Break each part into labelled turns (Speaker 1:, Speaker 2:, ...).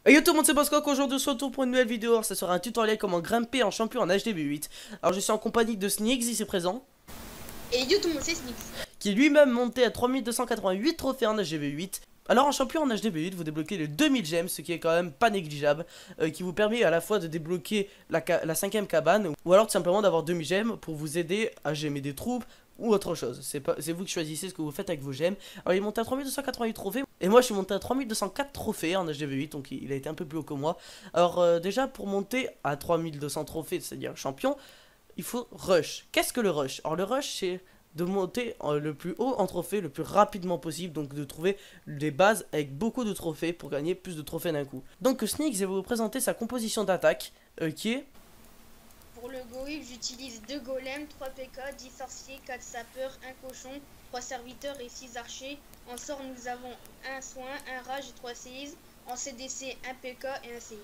Speaker 1: Hey yo tout le monde, c'est Bosco. Aujourd'hui on se retrouve pour une nouvelle vidéo. Alors, ça sera un tutoriel comment grimper en champion en HDB8. Alors je suis en compagnie de Sneaks ici présent,
Speaker 2: Et yo tout le monde, c'est Snix.
Speaker 1: qui est lui-même monté à 3288 trophées en HDB8. Alors en champion en HDB8 vous débloquez les 2000 gemmes, ce qui est quand même pas négligeable, qui vous permet à la fois de débloquer la 5ème cabane, ou alors tout simplement d'avoir 2000 gemmes pour vous aider à gemmer des troupes ou autre chose. C'est vous qui choisissez ce que vous faites avec vos gemmes. Alors il est monté à 3288 trophées, et moi je suis monté à 3204 trophées en HDB8, donc il a été un peu plus haut que moi. Alors déjà pour monter à 3200 trophées, c'est-à-dire champion, il faut rush. Qu'est-ce que le rush? Alors le rush c'est de monter le plus haut en trophée le plus rapidement possible, donc de trouver des bases avec beaucoup de trophées pour gagner plus de trophées d'un coup. Donc Sneaks va vous présenter sa composition d'attaque qui est...
Speaker 2: Pour le goïb, j'utilise 2 golems, 3 PK, 10 sorciers, 4 sapeurs, 1 cochon, 3 serviteurs et 6 archers. En sort, nous avons 1 soin, 1 rage et 3 séismes. En CDC, 1 PK et 1 séisme.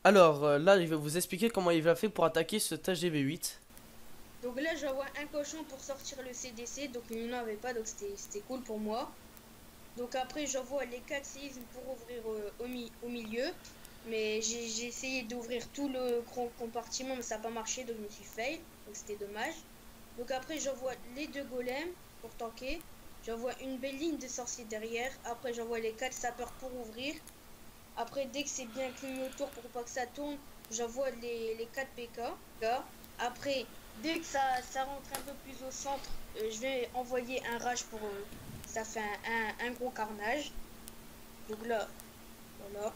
Speaker 1: Alors là, il va vous expliquer comment il va faire pour attaquer ce HDB8.
Speaker 2: Donc là, j'envoie un cochon pour sortir le CDC, donc il n'en avait pas, donc c'était cool pour moi. Donc après, j'envoie les 4 séismes pour ouvrir au milieu. Mais j'ai essayé d'ouvrir tout le compartiment, mais ça n'a pas marché, donc je me suis fail. Donc c'était dommage. Donc après, j'envoie les 2 golems pour tanker. J'envoie une belle ligne de sorciers derrière. Après, j'envoie les 4 sapeurs pour ouvrir. Après, dès que c'est bien cligné autour pour pas que ça tourne, j'envoie les 4 PK. Après, dès que ça rentre un peu plus au centre, je vais envoyer un rage pour... ça fait un gros carnage. Donc là, voilà.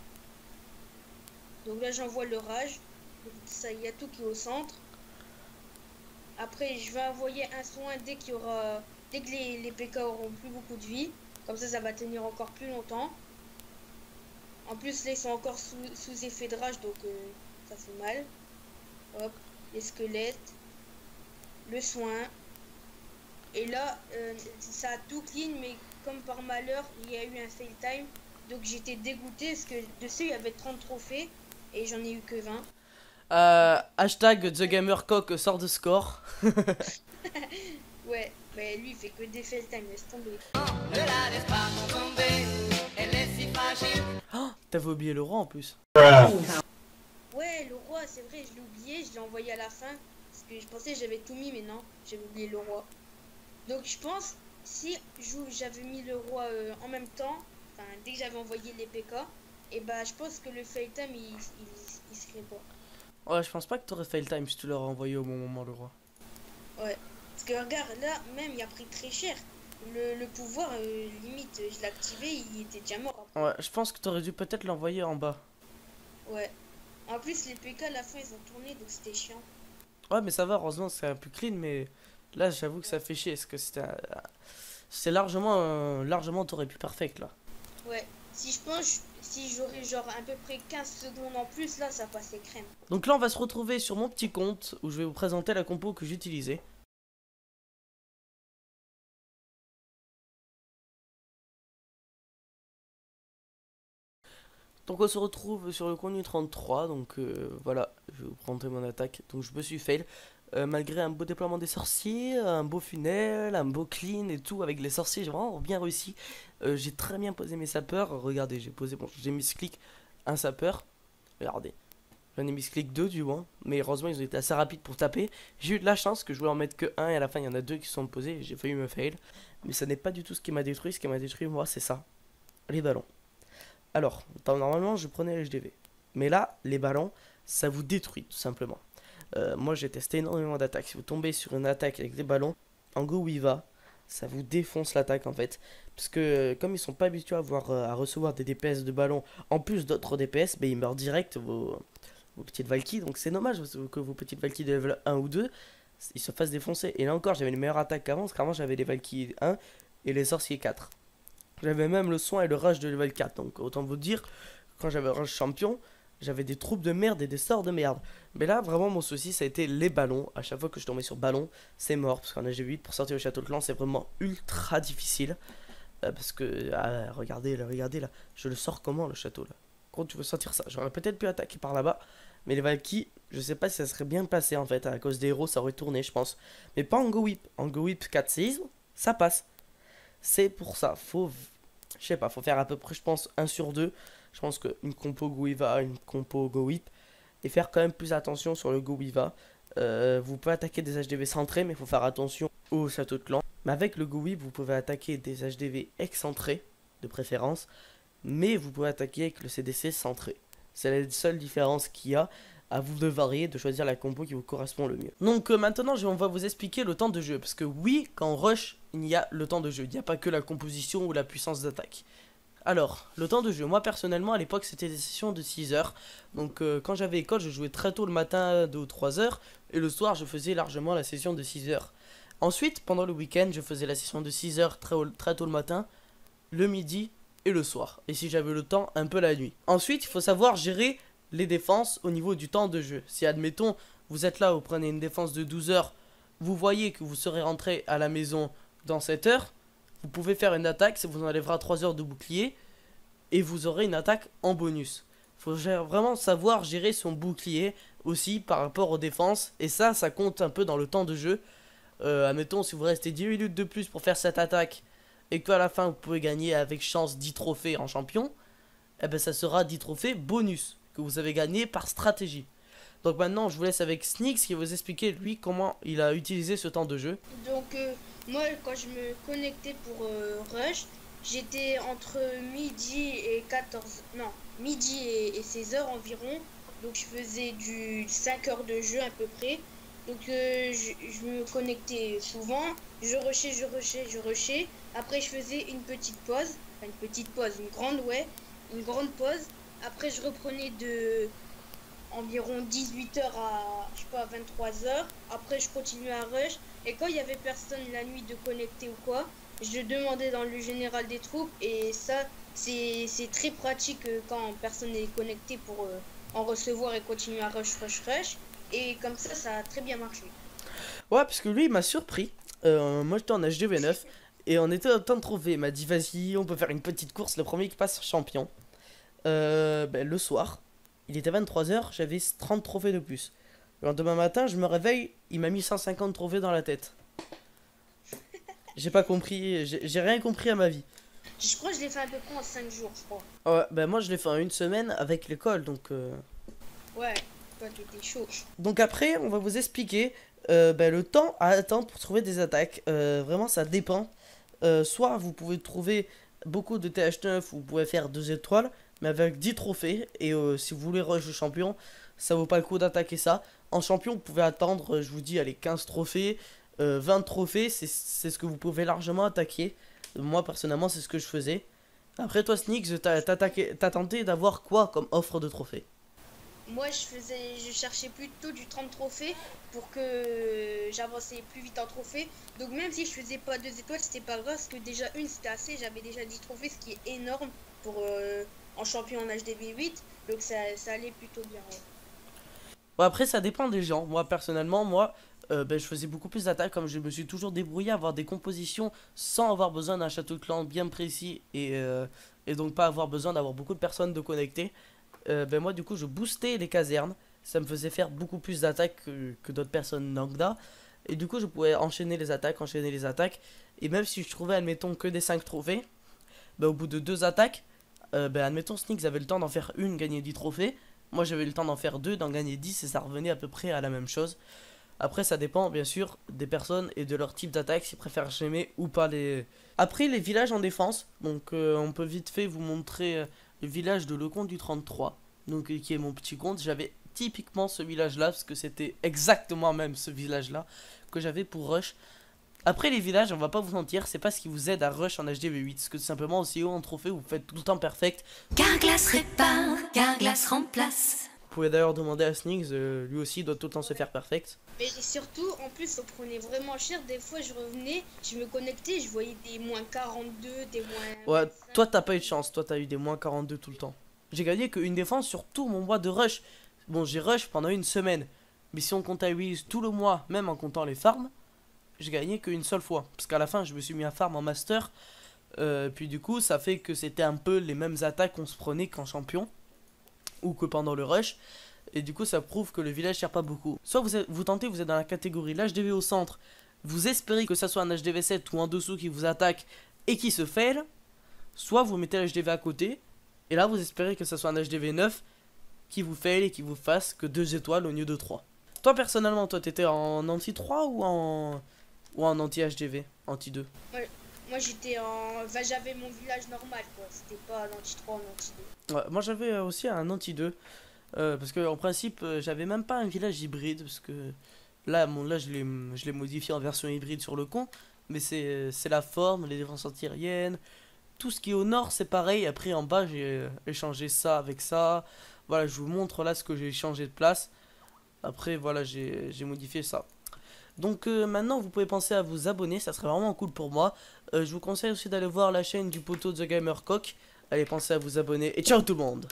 Speaker 2: Donc là, j'envoie le rage. Donc ça, il y a tout qui est au centre. Après, je vais envoyer un soin dès que les PK auront plus beaucoup de vie. Comme ça va tenir encore plus longtemps. En plus, là, ils sont encore sous effet de rage, donc ça fait mal. Hop, les squelettes, le soin. Et là, ça a tout clean, mais comme par malheur, il y a eu un fail time. Donc j'étais dégoûté parce que dessus, il y avait 30 trophées et j'en ai eu que 20.
Speaker 1: Hashtag TheGamerCock sort de score.
Speaker 2: Ouais, mais lui il fait que des fail time, laisse tomber.
Speaker 3: Ne la laisse pas tomber, elle est si fragile.
Speaker 1: Oh, t'avais oublié le roi en plus.
Speaker 2: Ouais, le roi, c'est vrai, je l'ai oublié, je l'ai envoyé à la fin. Parce que je pensais que j'avais tout mis, mais non, j'avais oublié le roi. Donc je pense, si j'avais mis le roi en même temps, enfin dès que j'avais envoyé les PK, et bah je pense que le fail time il serait pas.
Speaker 1: Ouais, je pense pas que t'aurais fait le time si tu l'aurais envoyé au bon moment le roi.
Speaker 2: Ouais, parce que regarde, là, même il a pris très cher. Le pouvoir, limite, je l'ai activé, il était déjà mort.
Speaker 1: Ouais, je pense que t'aurais dû peut-être l'envoyer en bas.
Speaker 2: Ouais. En plus, les PK à la fin ils ont tourné, donc c'était chiant.
Speaker 1: Ouais, mais ça va, heureusement c'est un peu clean, mais là j'avoue que ça fait chier, parce que c'est largement t'aurais pu perfect là.
Speaker 2: Ouais, si je pense, si j'aurais genre à peu près 15 secondes en plus, là, ça passait crème.
Speaker 1: Donc là on va se retrouver sur mon petit compte, où je vais vous présenter la compo que j'utilisais. Donc on se retrouve sur le contenu 33, donc voilà, je vais vous présenter mon attaque. Donc je me suis fail, malgré un beau déploiement des sorciers, un beau funnel, un beau clean et tout, avec les sorciers, j'ai vraiment bien réussi. J'ai très bien posé mes sapeurs, regardez, j'ai mis ce clic, un sapeur, regardez. J'en ai mis ce clic 2 du moins, mais heureusement ils ont été assez rapides pour taper. J'ai eu de la chance que je voulais en mettre que un et à la fin il y en a 2 qui sont posés et j'ai failli me fail. Mais ça n'est pas du tout ce qui m'a détruit, ce qui m'a détruit moi c'est ça, les ballons. Alors, normalement je prenais les HDV. Mais là, les ballons, ça vous détruit tout simplement. Moi j'ai testé énormément d'attaques. Si vous tombez sur une attaque avec des ballons, en go où il va, ça vous défonce l'attaque en fait. Parce que comme ils sont pas habitués à recevoir des DPS de ballons, en plus d'autres DPS, ben, ils meurent direct vos petites Valkyries. Donc c'est dommage que vos petites Valkyries de level 1 ou 2, ils se fassent défoncer. Et là encore, j'avais une meilleure attaque qu'avant, parce qu'avant j'avais les Valkyries 1 et les sorciers 4. J'avais même le soin et le rush de level 4. Donc autant vous dire, quand j'avais rush champion, j'avais des troupes de merde et des sorts de merde. Mais là, vraiment, mon souci, ça a été les ballons. À chaque fois que je tombais sur ballon, c'est mort. Parce qu'en AG8, pour sortir le château de clan, c'est vraiment ultra difficile. Parce que, regardez là. Je le sors comment, le château, là? Quand tu veux sortir ça, j'aurais peut-être pu attaquer par là-bas. Mais les Valkyries, je sais pas si ça serait bien passé, en fait. À cause des héros, ça aurait tourné, je pense. Mais pas en Go Whip. En Go Whip 4 séismes, ça passe. C'est pour ça, je sais pas, faut faire à peu près, je pense, 1 sur 2. Je pense qu'une compo Goiva, une compo Go Whip, et faire quand même plus attention sur le Goiva. Vous pouvez attaquer des HDV centrés, mais il faut faire attention au château de clan. Mais avec le Go Whip, vous pouvez attaquer des HDV excentrés, de préférence, mais vous pouvez attaquer avec le CDC centré. C'est la seule différence qu'il y a. À vous de varier, de choisir la compo qui vous correspond le mieux. Donc maintenant, on va vous expliquer le temps de jeu. Parce que oui, quand on rush, il y a le temps de jeu. Il n'y a pas que la composition ou la puissance d'attaque. Alors, le temps de jeu. Moi, personnellement, à l'époque, c'était des sessions de 6 heures. Donc, quand j'avais école, je jouais très tôt le matin, 2 ou 3 heures. Et le soir, je faisais largement la session de 6 heures. Ensuite, pendant le week-end, je faisais la session de 6 heures très tôt le matin, le midi et le soir. Et si j'avais le temps, un peu la nuit. Ensuite, il faut savoir gérer les défenses au niveau du temps de jeu. Si admettons vous êtes là, vous prenez une défense de 12 heures, vous voyez que vous serez rentré à la maison dans 7 heures, vous pouvez faire une attaque, ça vous enlèvera 3 heures de bouclier et vous aurez une attaque en bonus. Il faut vraiment savoir gérer son bouclier aussi par rapport aux défenses, et ça compte un peu dans le temps de jeu. Admettons, si vous restez 10 minutes de plus pour faire cette attaque et qu'à la fin vous pouvez gagner avec chance 10 trophées en champion, eh ben ça sera 10 trophées bonus que vous avez gagné par stratégie. Donc maintenant je vous laisse avec Sneaks qui va vous expliquer lui comment il a utilisé ce temps de jeu.
Speaker 2: Donc moi quand je me connectais pour Rush, j'étais entre midi et 14, non, midi et 16 heures environ. Donc je faisais du 5 heures de jeu à peu près. Donc je me connectais souvent, je rushais. Après je faisais une petite pause, une grande pause. Après, je reprenais de environ 18 heures à, je sais pas, 23 heures. Après, je continuais à rush. Et quand il y avait personne la nuit de connecter ou quoi, je demandais dans le général des troupes. Et ça, c'est très pratique quand personne n'est connecté pour en recevoir et continuer à rush. Et comme ça a très bien marché.
Speaker 1: Ouais, parce que lui, il m'a surpris. Moi, j'étais en HDV9 et on était au temps de trouver. Il m'a dit, vas-y, on peut faire une petite course. Le premier qui passe champion. Le soir, il était 23 heures, j'avais 30 trophées de plus. Le lendemain matin, je me réveille, il m'a mis 150 trophées dans la tête. J'ai pas compris, j'ai rien compris à ma vie.
Speaker 2: Je crois que je l'ai fait à peu près en 5 jours, je crois.
Speaker 1: Ouais, moi je l'ai fait en une semaine avec l'école, donc...
Speaker 2: Ouais, toi t'étais chaud.
Speaker 1: Donc après, on va vous expliquer le temps à attendre pour trouver des attaques. Vraiment, ça dépend. Soit vous pouvez trouver beaucoup de TH9, vous pouvez faire 2 étoiles, mais avec 10 trophées. Et si vous voulez rush le champion, ça vaut pas le coup d'attaquer ça. En champion, vous pouvez attendre, je vous dis, allez, 15 trophées, 20 trophées, c'est ce que vous pouvez largement attaquer. Moi, personnellement, c'est ce que je faisais. Après, toi, Sneaks, t'as tenté d'avoir quoi comme offre de trophées?
Speaker 2: Moi, je cherchais plutôt du 30 trophées pour que j'avançais plus vite en trophée. Donc même si je faisais pas 2 étoiles, c'était pas grave parce que déjà une c'était assez, j'avais déjà 10 trophées, ce qui est énorme pour en champion en HDV 8. Donc ça allait plutôt bien. Ouais.
Speaker 1: Bon, après, ça dépend des gens. Moi, personnellement, je faisais beaucoup plus d'attaques comme je me suis toujours débrouillé à avoir des compositions sans avoir besoin d'un château de clan bien précis et donc pas avoir besoin d'avoir beaucoup de personnes de connecter. Moi, du coup, je boostais les casernes. Ça me faisait faire beaucoup plus d'attaques que d'autres personnes lambda. Et du coup, je pouvais enchaîner les attaques. Et même si je trouvais, admettons, que des 5 trophées, au bout de 2 attaques, admettons, Sneaks avait le temps d'en faire une, gagner 10 trophées. Moi, j'avais le temps d'en faire 2, d'en gagner 10, et ça revenait à peu près à la même chose. Après, ça dépend, bien sûr, des personnes et de leur type d'attaque, s'ils préfèrent j'aimer ou pas les... Après, les villages en défense. Donc, on peut vite fait vous montrer le village de Lecomte du 33. Donc, qui est mon petit compte. J'avais typiquement ce village-là, parce que c'était exactement même ce village-là que j'avais pour rush. Après les villages, on va pas vous mentir, c'est pas ce qui vous aide à rush en HDV8, parce que tout simplement aussi haut en trophée, vous faites tout le temps perfect.
Speaker 4: Carglass répare, Carglass remplace.
Speaker 1: Vous pouvez d'ailleurs demander à Sneaks, lui aussi il doit tout le temps se faire perfect.
Speaker 2: Mais surtout, en plus, ça prenait vraiment cher. Des fois, je revenais, je me connectais, je voyais des moins 42, des moins...
Speaker 1: Ouais, toi t'as pas eu de chance, toi t'as eu des moins 42 tout le temps. J'ai gagné qu'une défense sur tout mon mois de rush. Bon, j'ai rush pendant une semaine, mais si on comptabilise tout le mois, même en comptant les farms, j'ai gagné qu'une seule fois. Parce qu'à la fin, je me suis mis à farm en master. Puis du coup, ça fait que c'était un peu les mêmes attaques qu'on se prenait qu'en champion. Ou que pendant le rush. Et du coup, ça prouve que le village sert pas beaucoup. Soit vous tentez, vous êtes dans la catégorie l'HDV au centre. Vous espérez que ça soit un HDV 7 ou en dessous qui vous attaque et qui se fail. Soit vous mettez l'HDV à côté. Et là, vous espérez que ce soit un HDV 9 qui vous fail et qui vous fasse que 2 étoiles au lieu de 3. Toi, personnellement, toi, t'étais en anti 3 ou en anti HDV, anti 2?
Speaker 2: Moi j'étais en. Enfin, j'avais mon village normal quoi. C'était pas l'anti 3 ou l'anti 2.
Speaker 1: Ouais, moi, j'avais aussi un anti 2. Parce que en principe, j'avais même pas un village hybride. Parce que là, là je l'ai modifié en version hybride sur le con. Mais c'est la forme, les défenses antiaériennes. Tout ce qui est au nord, c'est pareil. Après, en bas, j'ai échangé ça avec ça. Voilà, je vous montre là ce que j'ai changé de place. Après, voilà, j'ai modifié ça. Donc maintenant, vous pouvez penser à vous abonner. Ça serait vraiment cool pour moi. Je vous conseille aussi d'aller voir la chaîne du poteau The Gamer Coq. Allez, pensez à vous abonner. Et ciao tout le monde!